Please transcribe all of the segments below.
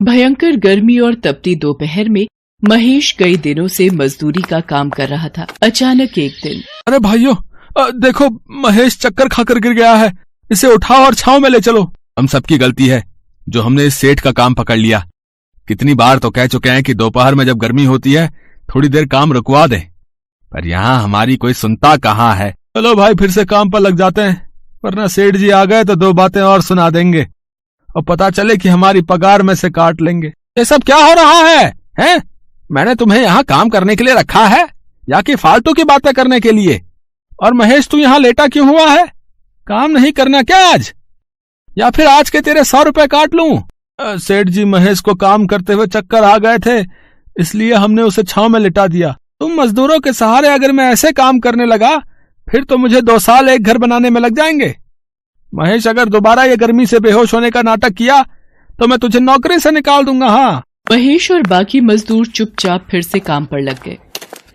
भयंकर गर्मी और तपती दोपहर में महेश कई दिनों से मजदूरी का काम कर रहा था। अचानक एक दिन, अरे भाइयों, देखो महेश चक्कर खाकर गिर गया है, इसे उठाओ और छांव में ले चलो। हम सबकी गलती है जो हमने इस सेठ का काम पकड़ लिया। कितनी बार तो कह चुके हैं कि दोपहर में जब गर्मी होती है थोड़ी देर काम रुकवा दें, पर यहाँ हमारी कोई सुनता कहाँ है। चलो भाई, फिर से काम पर लग जाते हैं, वरना सेठ जी आ गए तो दो बातें और सुना देंगे और पता चले कि हमारी पगार में से काट लेंगे। ये सब क्या हो रहा है, हैं? मैंने तुम्हें यहाँ काम करने के लिए रखा है या कि फालतू की बातें करने के लिए? और महेश, तू यहाँ लेटा क्यों हुआ है? काम नहीं करना क्या आज? या फिर आज के तेरे 100 रुपए काट लूं? सेठ जी महेश को काम करते हुए चक्कर आ गए थे, इसलिए हमने उसे छांव में लिटा दिया। तुम मजदूरों के सहारे अगर मैं ऐसे काम करने लगा फिर तो मुझे 2 साल एक घर बनाने में लग जाएंगे। महेश, अगर दोबारा ये गर्मी से बेहोश होने का नाटक किया तो मैं तुझे नौकरी से निकाल दूंगा। हाँ। महेश और बाकी मजदूर चुपचाप फिर से काम पर लग गए।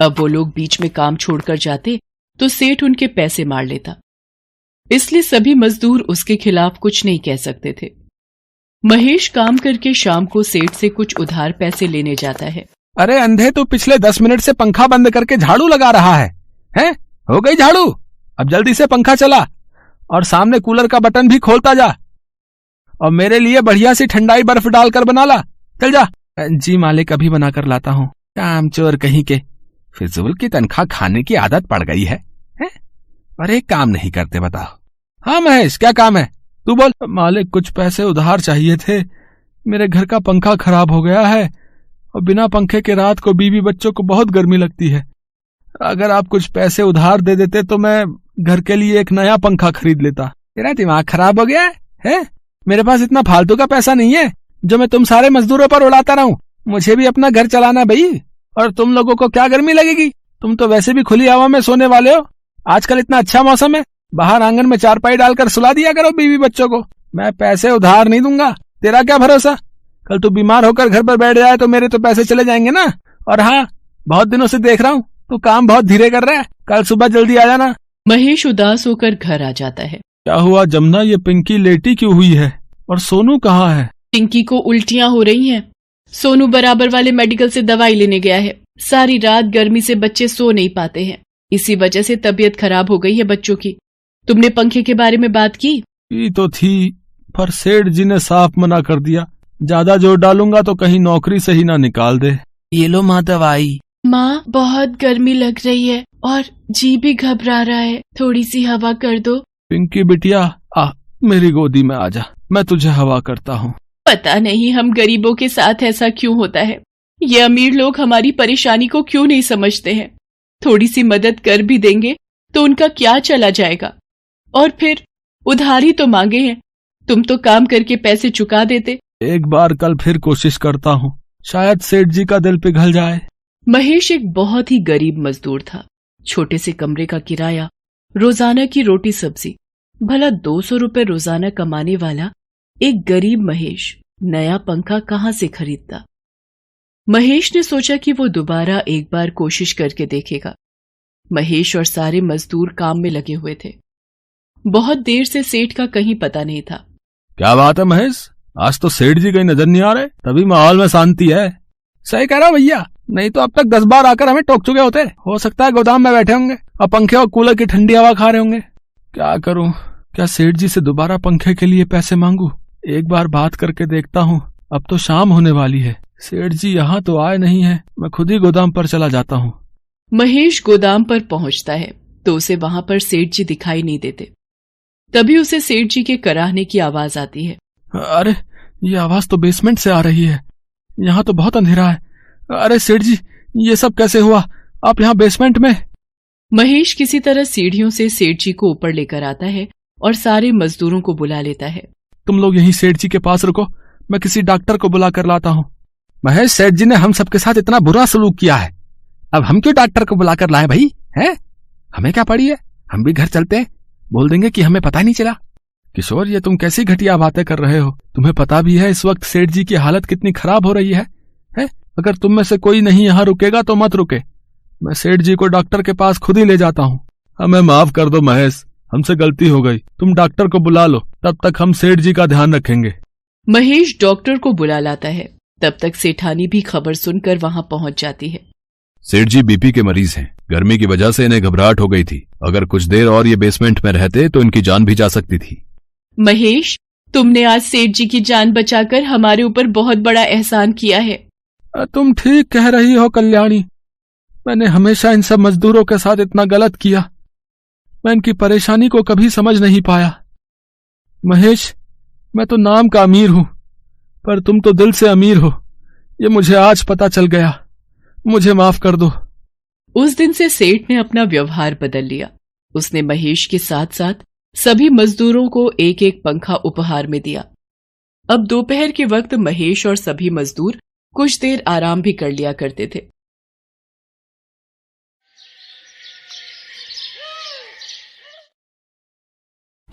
अब वो लोग बीच में काम छोड़कर जाते तो सेठ उनके पैसे मार लेता, इसलिए सभी मजदूर उसके खिलाफ कुछ नहीं कह सकते थे। महेश काम करके शाम को सेठ से कुछ उधार पैसे लेने जाता है। अरे अंधे, तू पिछले 10 मिनट से पंखा बंद करके झाड़ू लगा रहा है, हैं? हो गई झाड़ू? अब जल्दी से पंखा चला और सामने कूलर का बटन भी खोलता जा और मेरे लिए बढ़िया सी ठंडाई बर्फ डालकर बना ला। चल जा। जी मालिक, अभी बनाकर लाता हूँ। कामचोर कहीं के, फिजूल की तनख्वाह खाने की आदत पड़ गई है, हैं? और एक काम नहीं करते, बताओ। हाँ महेश, क्या काम है? तू बोल। मालिक, कुछ पैसे उधार चाहिए थे। मेरे घर का पंखा खराब हो गया है और बिना पंखे के रात को बीवी बच्चों को बहुत गर्मी लगती है। अगर आप कुछ पैसे उधार दे देते तो मैं घर के लिए एक नया पंखा खरीद लेता। तेरा दिमाग खराब हो गया है? मेरे पास इतना फालतू का पैसा नहीं है जो मैं तुम सारे मजदूरों पर उड़ाता रहूं। मुझे भी अपना घर चलाना भाई। और तुम लोगों को क्या गर्मी लगेगी? तुम तो वैसे भी खुली हवा में सोने वाले हो। आजकल इतना अच्छा मौसम है, बाहर आंगन में चारपाई डालकर सुला दिया करो बीवी बच्चों को। मैं पैसे उधार नहीं दूंगा। तेरा क्या भरोसा, कल तू बीमार होकर घर पर बैठ जाए तो मेरे तो पैसे चले जाएंगे ना। और हाँ, बहुत दिनों से देख रहा हूँ तू काम बहुत धीरे कर रहा है। कल सुबह जल्दी आ जाना। महेश उदास होकर घर आ जाता है। क्या हुआ जमुना, ये पिंकी लेटी क्यों हुई है? और सोनू कहाँ है? पिंकी को उल्टियां हो रही हैं। सोनू बराबर वाले मेडिकल से दवाई लेने गया है। सारी रात गर्मी से बच्चे सो नहीं पाते हैं, इसी वजह से तबीयत खराब हो गई है बच्चों की। तुमने पंखे के बारे में बात की? तो थी, पर सेठ जी ने साफ मना कर दिया। ज्यादा जोर डालूंगा तो कहीं नौकरी से ही ना निकाल दे। ये लो माँ दवाई। माँ, बहुत गर्मी लग रही है और जी भी घबरा रहा है, थोड़ी सी हवा कर दो। पिंकी बिटिया, आ मेरी गोदी में आजा, मैं तुझे हवा करता हूँ। पता नहीं हम गरीबों के साथ ऐसा क्यों होता है। ये अमीर लोग हमारी परेशानी को क्यों नहीं समझते हैं। थोड़ी सी मदद कर भी देंगे तो उनका क्या चला जाएगा। और फिर उधारी तो मांगे हैं, तुम तो काम करके पैसे चुका देते। एक बार कल फिर कोशिश करता हूँ, शायद सेठ जी का दिल पिघल जाए। महेश एक बहुत ही गरीब मजदूर था। छोटे से कमरे का किराया, रोजाना की रोटी सब्जी, भला 200 रुपए रोजाना कमाने वाला एक गरीब महेश नया पंखा कहाँ से खरीदता। महेश ने सोचा कि वो दोबारा एक बार कोशिश करके देखेगा। महेश और सारे मजदूर काम में लगे हुए थे। बहुत देर से सेठ का कहीं पता नहीं था। क्या बात है महेश, आज तो सेठ जी कहीं नजर नहीं आ रहे, तभी माहौल में शांति है। सही कह रहा हूँ भैया, नहीं तो अब तक 10 बार आकर हमें टोक चुके होते। हो सकता है गोदाम में बैठे होंगे और पंखे और कूलर की ठंडी हवा खा रहे होंगे। क्या करूं, क्या सेठ जी से दोबारा पंखे के लिए पैसे मांगू? एक बार बात करके देखता हूँ। अब तो शाम होने वाली है, सेठ जी यहाँ तो आए नहीं है। मैं खुद ही गोदाम पर चला जाता हूँ। महेश गोदाम पर पहुंचता है तो उसे वहां पर सेठ जी दिखाई नहीं देते। तभी उसे सेठ जी के कराहने की आवाज आती है। अरे, ये आवाज तो बेसमेंट से आ रही है, यहाँ तो बहुत अंधेरा है। अरे सेठ जी, ये सब कैसे हुआ? आप यहाँ बेसमेंट में? महेश किसी तरह सीढ़ियों से सेठ जी को ऊपर लेकर आता है और सारे मजदूरों को बुला लेता है। तुम लोग यहीं सेठ जी के पास रुको, मैं किसी डॉक्टर को बुला कर लाता हूँ। महेश, सेठ जी ने हम सबके साथ इतना बुरा सलूक किया है, अब हम क्यों डॉक्टर को बुला कर लाए भाई? हैं? हमें क्या पड़ी है, हम भी घर चलते हैं, बोल देंगे कि हमें पता नहीं चला। किशोर, ये तुम कैसी घटिया बातें कर रहे हो? तुम्हें पता भी है इस वक्त सेठ जी की हालत कितनी खराब हो रही है? अगर तुम में से कोई नहीं यहाँ रुकेगा तो मत रुके, मैं सेठ जी को डॉक्टर के पास खुद ही ले जाता हूँ। हमें माफ कर दो महेश, हमसे गलती हो गई, तुम डॉक्टर को बुला लो, तब तक हम सेठ जी का ध्यान रखेंगे। महेश डॉक्टर को बुला लाता है तब तक सेठानी भी खबर सुनकर वहां पहुंच जाती है। सेठ जी बीपी के मरीज हैं। गर्मी की वजह से इन्हें घबराहट हो गई थी। अगर कुछ देर और ये बेसमेंट में रहते तो इनकी जान भी जा सकती थी। महेश, तुमने आज सेठ जी की जान बचाकर हमारे ऊपर बहुत बड़ा एहसान किया है। तुम ठीक कह रही हो कल्याणी। मैंने हमेशा इन सब मजदूरों के साथ इतना गलत किया। मैं इनकी परेशानी को कभी समझ नहीं पाया। महेश, मैं तो नाम का अमीर हूं, पर तुम तो दिल से अमीर हो। ये मुझे आज पता चल गया। मुझे माफ कर दो। उस दिन से सेठ ने अपना व्यवहार बदल लिया। उसने महेश के साथ साथ सभी मजदूरों को एक एक पंखा उपहार में दिया। अब दोपहर के वक्त महेश और सभी मजदूर कुछ देर आराम भी कर लिया करते थे।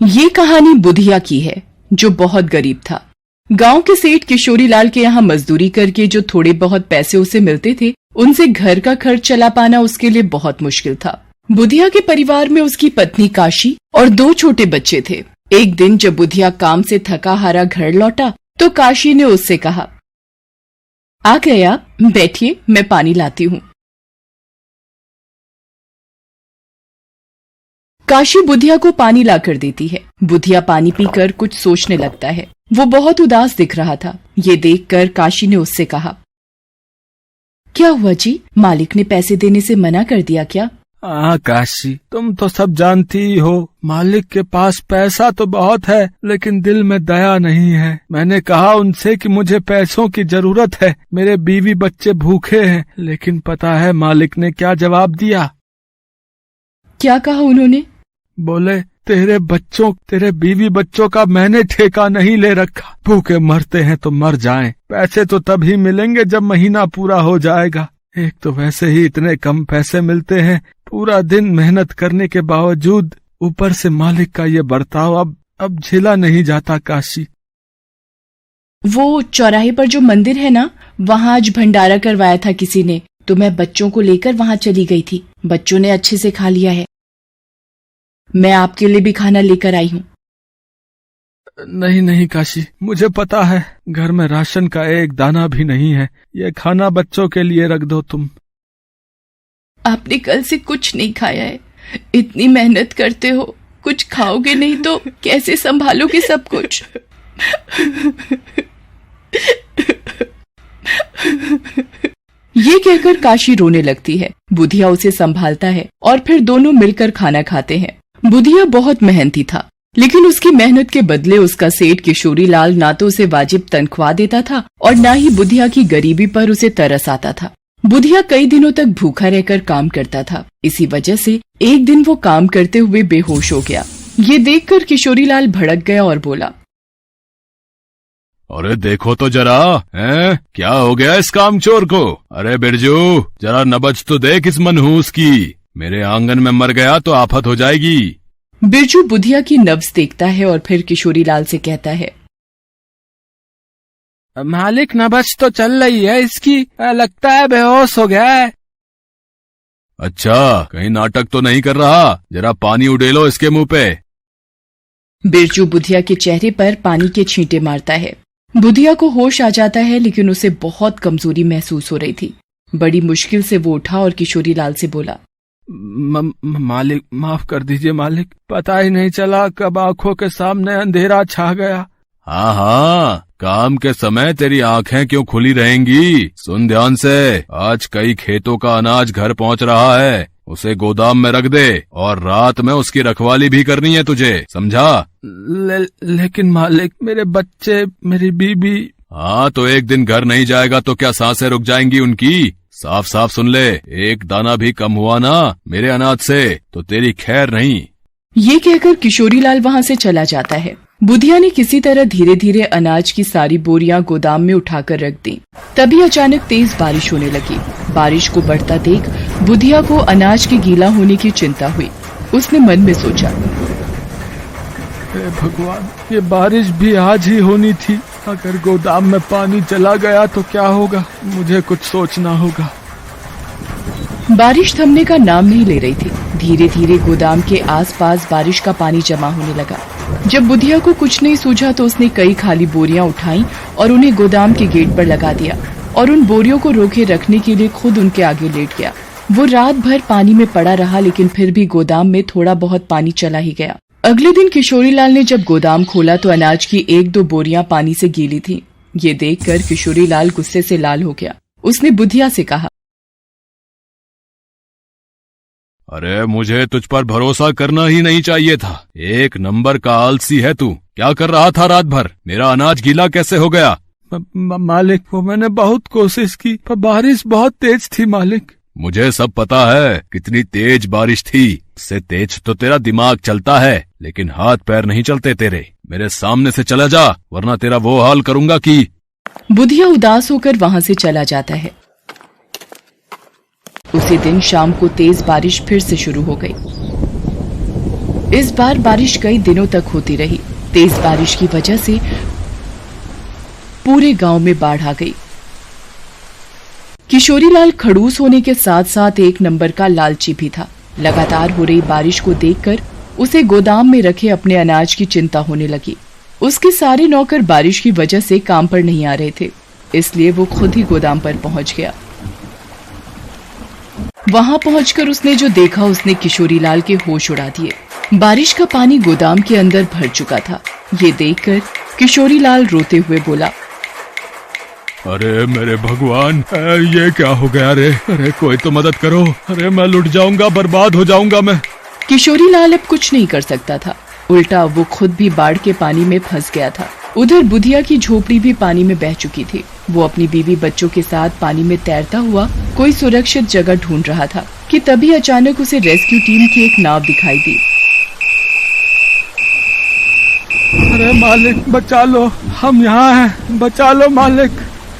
ये कहानी बुधिया की है, जो बहुत गरीब था। गांव के सेठ किशोरीलाल के यहाँ मजदूरी करके जो थोड़े बहुत पैसे उसे मिलते थे, उनसे घर का खर्च चला पाना उसके लिए बहुत मुश्किल था। बुधिया के परिवार में उसकी पत्नी काशी और 2 छोटे बच्चे थे। एक दिन जब बुधिया काम से थका हारा घर लौटा तो काशी ने उससे कहा, आ गया, बैठिए, मैं पानी लाती हूँ। काशी बुधिया को पानी लाकर देती है। बुधिया पानी पीकर कुछ सोचने लगता है। वो बहुत उदास दिख रहा था। ये देखकर काशी ने उससे कहा, क्या हुआ जी, मालिक ने पैसे देने से मना कर दिया क्या? हाँ काशी, तुम तो सब जानती ही हो। मालिक के पास पैसा तो बहुत है, लेकिन दिल में दया नहीं है। मैंने कहा उनसे कि मुझे पैसों की जरूरत है, मेरे बीवी बच्चे भूखे हैं। लेकिन पता है मालिक ने क्या जवाब दिया? क्या कहा उन्होंने? बोले, तेरे बीवी बच्चों का मैंने ठेका नहीं ले रखा। भूखे मरते हैं तो मर जाएं। पैसे तो तभी मिलेंगे जब महीना पूरा हो जाएगा। एक तो वैसे ही इतने कम पैसे मिलते हैं, पूरा दिन मेहनत करने के बावजूद। ऊपर से मालिक का ये बर्ताव अब झेला नहीं जाता काशी। वो चौराहे पर जो मंदिर है ना, वहाँ आज भंडारा करवाया था किसी ने, तो मैं बच्चों को लेकर वहाँ चली गई थी। बच्चों ने अच्छे से खा लिया है। मैं आपके लिए भी खाना लेकर आई हूँ। नहीं काशी, मुझे पता है घर में राशन का एक दाना भी नहीं है। ये खाना बच्चों के लिए रख दो तुम। आपने कल से कुछ नहीं खाया है। इतनी मेहनत करते हो, कुछ खाओगे नहीं तो कैसे संभालोगे सब कुछ? ये कहकर काशी रोने लगती है। बुधिया उसे संभालता है और फिर दोनों मिलकर खाना खाते हैं। बुधिया बहुत मेहनती था, लेकिन उसकी मेहनत के बदले उसका सेठ किशोरीलाल ना तो उसे वाजिब तनख्वाह देता था और ना ही बुधिया की गरीबी पर उसे तरस आता था। बुधिया कई दिनों तक भूखा रहकर काम करता था। इसी वजह से एक दिन वो काम करते हुए बेहोश हो गया। ये देखकर किशोरीलाल भड़क गया और बोला, अरे देखो तो जरा, हैं? क्या हो गया इस कामचोर को? अरे बिरजू, जरा नबज तो देख इस मनहूस की। मेरे आंगन में मर गया तो आफत हो जाएगी। बिरजू बुधिया की नब्ज देखता है और फिर किशोरीलाल से कहता है, मालिक, नबज तो चल रही है इसकी, लगता है बेहोश हो गया है। अच्छा, कहीं नाटक तो नहीं कर रहा? जरा पानी उड़ेलो इसके मुंह पे। बिरजू बुधिया के चेहरे पर पानी के छींटे मारता है। बुधिया को होश आ जाता है, लेकिन उसे बहुत कमजोरी महसूस हो रही थी। बड़ी मुश्किल से वो उठा और किशोरीलाल से बोला, मालिक, माफ कर दीजिए मालिक, पता ही नहीं चला कब आंखों के सामने अंधेरा छा गया। हाँ, काम के समय तेरी आंखें क्यों खुली रहेंगी? सुन ध्यान से, आज कई खेतों का अनाज घर पहुंच रहा है। उसे गोदाम में रख दे और रात में उसकी रखवाली भी करनी है तुझे, समझा? लेकिन मालिक, मेरे बच्चे, मेरी बीबी। हाँ, तो एक दिन घर नहीं जाएगा तो क्या सांसें रुक जाएंगी उनकी? साफ साफ सुन ले, एक दाना भी कम हुआ ना मेरे अनाज से तो तेरी खैर नहीं। ये कहकर किशोरीलाल वहाँ से चला जाता है। बुधिया ने किसी तरह धीरे धीरे अनाज की सारी बोरियां गोदाम में उठाकर रख दी। तभी अचानक तेज बारिश होने लगी। बारिश को बढ़ता देख बुधिया को अनाज के गीला होने की चिंता हुई। उसने मन में सोचा, हे भगवान, ये बारिश भी आज ही होनी थी। अगर गोदाम में पानी चला गया तो क्या होगा? मुझे कुछ सोचना होगा। बारिश थमने का नाम नहीं ले रही थी। धीरे धीरे गोदाम के आसपास बारिश का पानी जमा होने लगा। जब बुधिया को कुछ नहीं सूझा तो उसने कई खाली बोरियां उठाई और उन्हें गोदाम के गेट पर लगा दिया और उन बोरियों को रोके रखने के लिए खुद उनके आगे लेट गया। वो रात भर पानी में पड़ा रहा, लेकिन फिर भी गोदाम में थोड़ा बहुत पानी चला ही गया। अगले दिन किशोरीलाल ने जब गोदाम खोला तो अनाज की 1-2 बोरियां पानी से गीली थीं। ये देखकर किशोरीलाल गुस्से से लाल हो गया। उसने बुधिया से कहा, अरे मुझे तुझ पर भरोसा करना ही नहीं चाहिए था। एक नंबर का आलसी है तू। क्या कर रहा था रात भर? मेरा अनाज गीला कैसे हो गया? मालिक, वो मैंने बहुत कोशिश की पर बारिश बहुत तेज थी मालिक। मुझे सब पता है कितनी तेज बारिश थी। इससे तेज तो तेरा दिमाग चलता है, लेकिन हाथ पैर नहीं चलते तेरे। मेरे सामने से चला जा, वरना तेरा वो हाल करूंगा कि। बुधिया उदास होकर वहां से चला जाता है। उसी दिन शाम को तेज बारिश फिर से शुरू हो गई। इस बार बारिश कई दिनों तक होती रही। तेज बारिश की वजह से पूरे गांव में बाढ़ आ गई। किशोरीलाल खड़ूस होने के साथ साथ एक नंबर का लालची भी था। लगातार हो रही बारिश को देखकर उसे गोदाम में रखे अपने अनाज की चिंता होने लगी। उसके सारे नौकर बारिश की वजह से काम पर नहीं आ रहे थे, इसलिए वो खुद ही गोदाम पर पहुंच गया। वहां पहुंचकर उसने जो देखा उसने किशोरीलाल के होश उड़ा दिए। बारिश का पानी गोदाम के अंदर भर चुका था। ये देखकर किशोरीलाल रोते हुए बोला, अरे मेरे भगवान, ये क्या हो गया रे? अरे कोई तो मदद करो। अरे मैं लुट जाऊंगा, बर्बाद हो जाऊंगा मैं। किशोरीलाल अब कुछ नहीं कर सकता था। उल्टा वो खुद भी बाढ़ के पानी में फंस गया था। उधर बुधिया की झोपड़ी भी पानी में बह चुकी थी। वो अपनी बीवी बच्चों के साथ पानी में तैरता हुआ कोई सुरक्षित जगह ढूंढ रहा था कि तभी अचानक उसे रेस्क्यू टीम की एक नाव दिखाई दी। अरे मालिक, बचा लो, हम यहाँ हैं, बचा लो मालिक।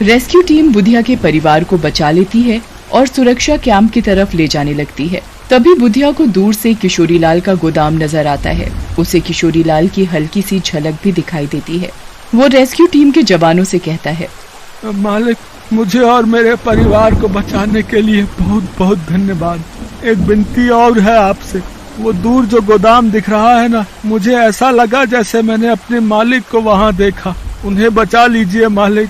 रेस्क्यू टीम बुधिया के परिवार को बचा लेती है और सुरक्षा कैंप की तरफ ले जाने लगती है। तभी बुधिया को दूर से किशोरीलाल का गोदाम नजर आता है। उसे किशोरीलाल की हल्की सी झलक भी दिखाई देती है। वो रेस्क्यू टीम के जवानों से कहता है, मालिक, मुझे और मेरे परिवार को बचाने के लिए बहुत बहुत धन्यवाद। एक विनती और है आपसे। वो दूर जो गोदाम दिख रहा है ना, मुझे ऐसा लगा जैसे मैंने अपने मालिक को वहाँ देखा। उन्हें बचा लीजिए मालिक।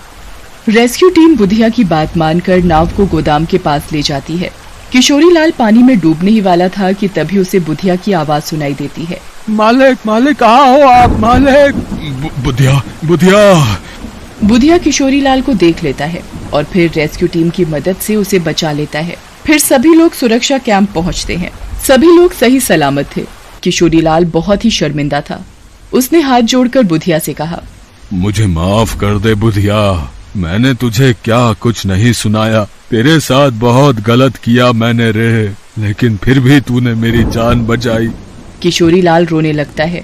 रेस्क्यू टीम बुधिया की बात मानकर नाव को गोदाम के पास ले जाती है। किशोरीलाल पानी में डूबने ही वाला था कि तभी उसे बुधिया की आवाज सुनाई देती है, मालिक, मालिक, कहाँ हो आप मालिक? बुधिया, बुधिया। बुधिया किशोरीलाल को देख लेता है और फिर रेस्क्यू टीम की मदद से उसे बचा लेता है। फिर सभी लोग सुरक्षा कैंप पहुंचते हैं। सभी लोग सही सलामत थे। किशोरीलाल बहुत ही शर्मिंदा था। उसने हाथ जोड़कर बुधिया से कहा, मुझे माफ कर दे बुधिया, मैंने तुझे क्या कुछ नहीं सुनाया। तेरे साथ बहुत गलत किया मैंने रे, लेकिन फिर भी तूने मेरी जान बचाई। किशोरीलाल रोने लगता है।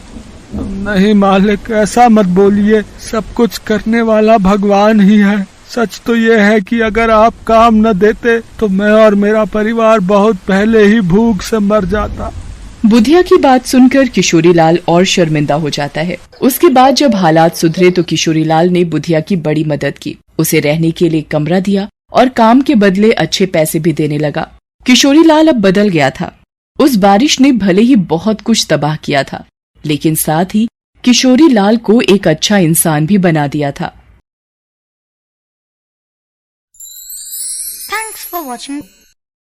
नहीं मालिक, ऐसा मत बोलिए। सब कुछ करने वाला भगवान ही है। सच तो ये है कि अगर आप काम न देते तो मैं और मेरा परिवार बहुत पहले ही भूख से मर जाता। बुधिया की बात सुनकर किशोरीलाल और शर्मिंदा हो जाता है। उसके बाद जब हालात सुधरे तो किशोरीलाल ने बुधिया की बड़ी मदद की। उसे रहने के लिए कमरा दिया और काम के बदले अच्छे पैसे भी देने लगा। किशोरीलाल अब बदल गया था। उस बारिश ने भले ही बहुत कुछ तबाह किया था, लेकिन साथ ही किशोरीलाल को एक अच्छा इंसान भी बना दिया था। Thanks for watching.